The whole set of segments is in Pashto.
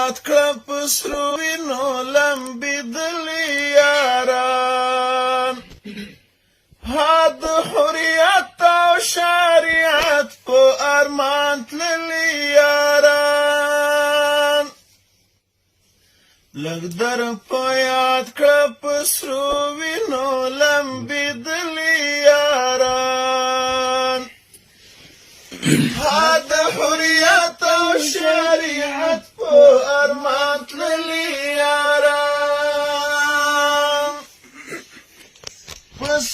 یاد کړه په سرو وینو لمبېدلي یاران د حریت او شریعت په ارمان تللي یاران لږ در په یاد کړه په سرو وینو لمبېدلي یاران د حریت او شریعت په ارمان تللي یاران پس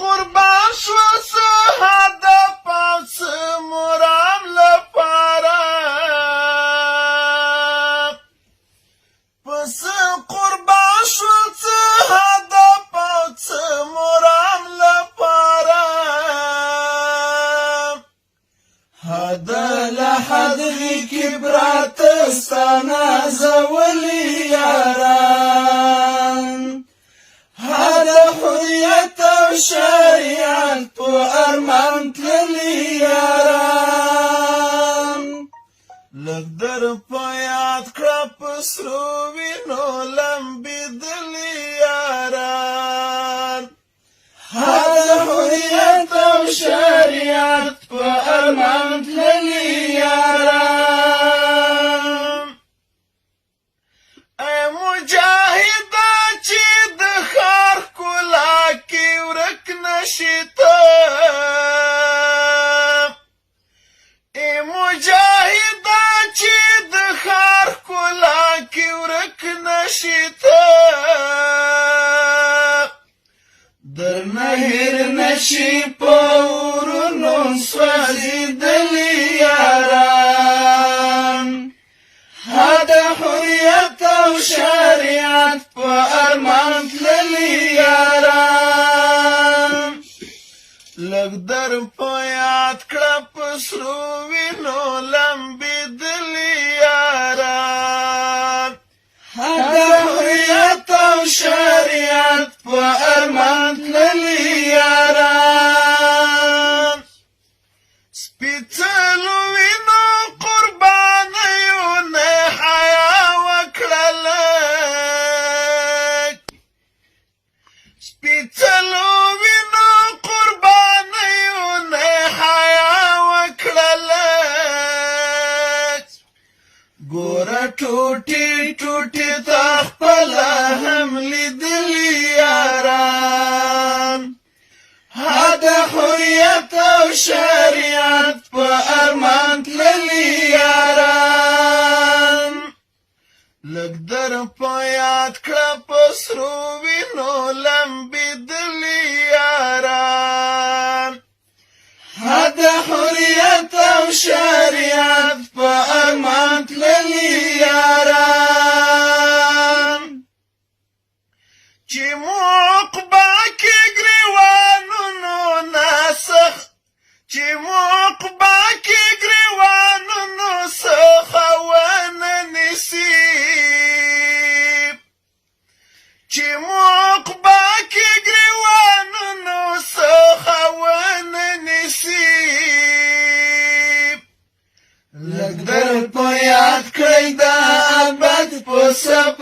قربان شو څه هدف او څه مرام لپاره پس قربان شو څه هدف او څه مرام لپاره لحد کبرات ستانا زولي یاران هذا حریت او شریعت په ارمان تللي یاران لږ در په یاد کړه په سرو وینو لمبېدلي یاران هذا حریت او شریعت په ارمان تللي یاران ای مجاهده چې د ښار ښکلا کې ورک نشي ته ای مجاهده چې د ښار ښکلا کې ورک نشي ته درنه هېر نشي په ورونو سوځېدلي یاران د حریت او شریعت په ارمان تللي یاران لږ در په یاد کړه په سرو وینو لمبېدلي یاران د حریت او شریعت په ارمان تللي یاران سپېڅلو وینو قربانیونه حیا وکړه لږ سپېڅلو وینو قربانیونه حیا وکړه لږ ګوره ټوټې ټوټې تا خپله هم لیدلي یاران د حریت او شریعت په ارمان تللي یاران لږ در په یاد کړه په سرو وینو لمبېدلي یاران د حریت او شریعت په ارمان تللي یاران چې موقبه کې ګریوانونو ناسخ چې موقبه کې ګریوانونو څخه ونه نیسي چې موقبه کې ګریوانونو څخه ونه نیسي لږ در په یاد کړئ د ابد په سفر